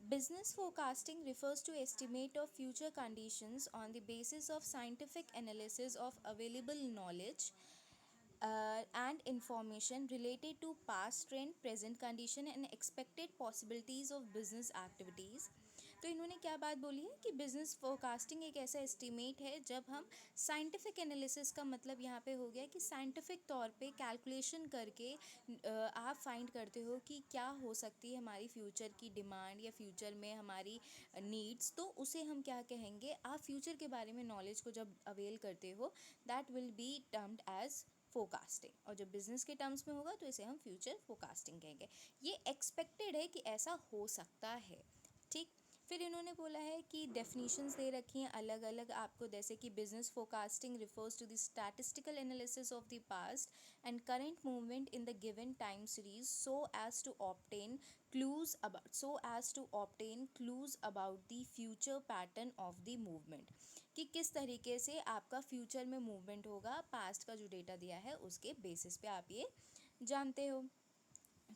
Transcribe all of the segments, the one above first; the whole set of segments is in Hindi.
Business forecasting refers to estimate of future conditions on the basis of scientific analysis of available knowledge and information related to past trend, present condition and expected possibilities of business activities. तो इन्होंने क्या बात बोली है कि बिजनेस फोरकास्टिंग एक ऐसा एस्टिमेट है जब हम साइंटिफिक एनालिसिस का मतलब यहाँ पे हो गया कि साइंटिफिक तौर पे कैलकुलेशन करके आप फाइंड करते हो कि क्या हो सकती है हमारी फ्यूचर की डिमांड या फ्यूचर में हमारी नीड्स, तो उसे हम क्या कहेंगे, आप फ्यूचर के बारे में नॉलेज को जब अवेल करते हो that will be termed as forecasting, और जब बिजनेस के टर्म्स में होगा तो इसे हम फ्यूचर फोरकास्टिंग कहेंगे। ये एक्सपेक्टेड है कि ऐसा हो सकता है, ठीक। फिर इन्होंने बोला है कि डेफिनेशंस दे रखी हैं अलग अलग आपको, जैसे कि business forecasting refers to the statistical analysis of the past and current movement in the given time series so as to obtain clues about the future pattern of the movement, कि किस तरीके से आपका फ्यूचर में मूवमेंट होगा, पास्ट का जो डेटा दिया है उसके बेसिस पे आप ये जानते हो।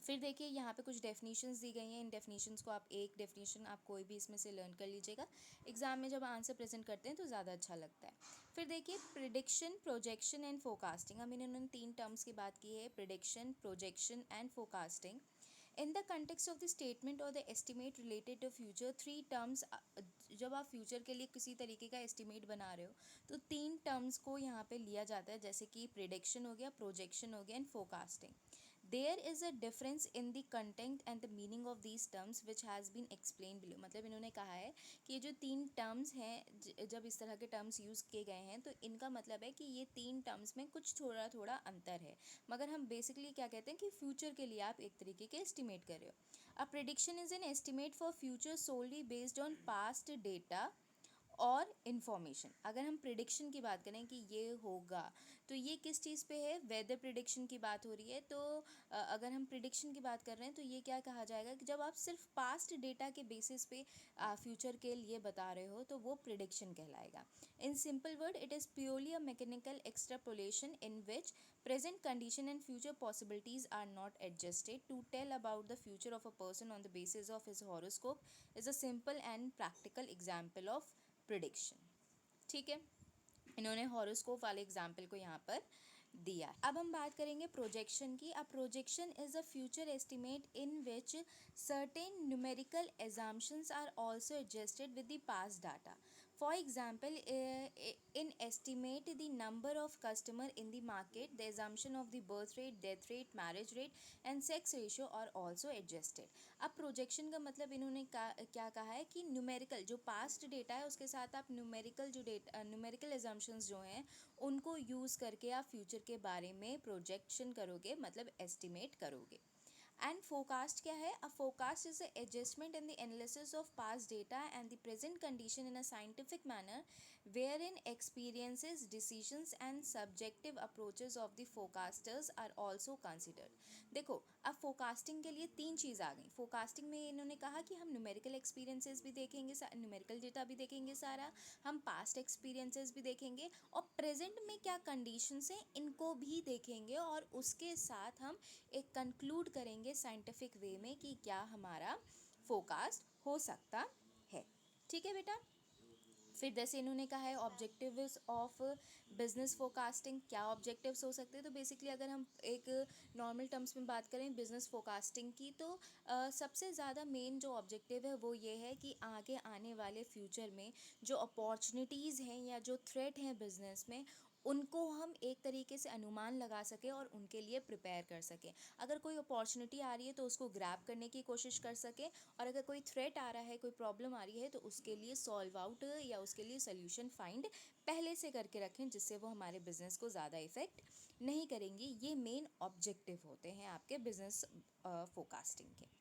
फिर देखिए यहाँ पे कुछ डेफिनेशंस दी गई हैं, इन डेफिनेशंस को आप एक डेफिनेशन आप कोई भी इसमें से लर्न कर लीजिएगा, एग्जाम में जब आंसर प्रेजेंट करते हैं तो ज़्यादा अच्छा लगता है। फिर देखिए प्रिडिक्शन, प्रोजेक्शन एंड फोरकास्टिंग, हम इन्होंने 3 टर्म्स की बात की है, prediction, projection and forecasting. In the context of the statement और the estimate related to future 3 terms, जब आप फ्यूचर के लिए किसी तरीके का एस्टिमेट बना रहे हो तो 3 टर्म्स को यहाँ पे लिया जाता है, जैसे कि प्रिडिक्शन हो गया, प्रोजेक्शन हो गया and forecasting. There is a difference in the content and the meaning of these terms which has been explain below, मतलब इन्होंने कहा है कि ये जो 3 टर्म्स हैं, जब इस तरह के टर्म्स यूज़ किए गए हैं तो इनका मतलब है कि ये 3 टर्म्स में कुछ थोड़ा थोड़ा अंतर है, मगर हम बेसिकली क्या कहते हैं कि फ्यूचर के लिए आप एक तरीके के एस्टिमेट कर रहे हो। अ prediction is an estimate for future solely based on past data और इन्फॉर्मेशन। अगर हम प्रिडिक्शन की बात करें कि ये होगा, तो ये किस चीज़ पे है, वेदर प्रिडिक्शन की बात हो रही है, तो अगर हम प्रिडिक्शन की बात कर रहे हैं तो ये क्या कहा जाएगा कि जब आप सिर्फ पास्ट डेटा के बेसिस पे फ्यूचर के लिए बता रहे हो तो वो प्रिडिक्शन कहलाएगा। In simple word it is purely a mechanical extrapolation in which present condition and future possibilities are not adjusted to tell about the future of a person on the basis of his horoscope is a simple and practical example of prediction। ठीक है, इन्होंने हॉरोस्कोप वाले एग्जाम्पल को यहाँ पर दिया। अब हम बात करेंगे प्रोजेक्शन की। A projection is a future estimate in which certain numerical assumptions are also adjusted with the past data. For example in estimate the number of customer in the market, the assumption of the birth rate, death rate, marriage rate and sex ratio are also adjusted. अब प्रोजेक्शन का मतलब इन्होंने क्या कहा है कि न्यूमेरिकल जो पास्ट डेटा है उसके साथ आप न्यूमेरिकल एजम्पशंस जो हैं उनको यूज़ करके आप फ्यूचर के बारे में प्रोजेक्शन करोगे, मतलब एस्टिमेट करोगे। एंड फोरकास्ट क्या है? A forecast is a adjustment in the analysis of past data and the present condition in a scientific manner where in experiences, decisions and subjective approaches of the forecasters are also considered. देखो अब फोरकास्टिंग के लिए 3 चीज़ आ गई। फोरकास्टिंग में इन्होंने कहा कि हम न्यूमेरिकल एक्सपीरियंसेस भी देखेंगे, न्यूमेरिकल डेटा भी देखेंगे सारा, हम पास्ट एक्सपीरियंसेस भी देखेंगे और प्रेजेंट में क्या कंडीशंस हैं इनको भी देखेंगे, और उसके साथ हम एक कंक्लूड करेंगे साइंटिफिक वे में कि क्या हमारा फोरकास्ट हो सकता है। ठीक है बेटा। फिर जैसे इन्होंने कहा है ऑब्जेक्टिव्स ऑफ बिजनेस फोरकास्टिंग, क्या ऑब्जेक्टिव्स हो सकते हैं, तो बेसिकली अगर हम एक नॉर्मल टर्म्स में बात करें बिजनेस फोरकास्टिंग की, तो सबसे ज़्यादा मेन जो ऑब्जेक्टिव है वो ये है कि आगे आने वाले फ्यूचर में जो अपॉर्चुनिटीज़ हैं या जो थ्रेट हैं बिजनेस में उनको हम एक तरीके से अनुमान लगा सकें और उनके लिए प्रिपेयर कर सकें। अगर कोई अपॉर्चुनिटी आ रही है तो उसको ग्रैब करने की कोशिश कर सकें, और अगर कोई थ्रेट आ रहा है, कोई प्रॉब्लम आ रही है तो उसके लिए सॉल्व आउट या उसके लिए सल्यूशन फाइंड पहले से करके रखें, जिससे वो हमारे बिजनेस को ज़्यादा इफ़ेक्ट नहीं करेंगी। ये मेन ऑब्जेक्टिव होते हैं आपके बिजनेस फोरकास्टिंग के।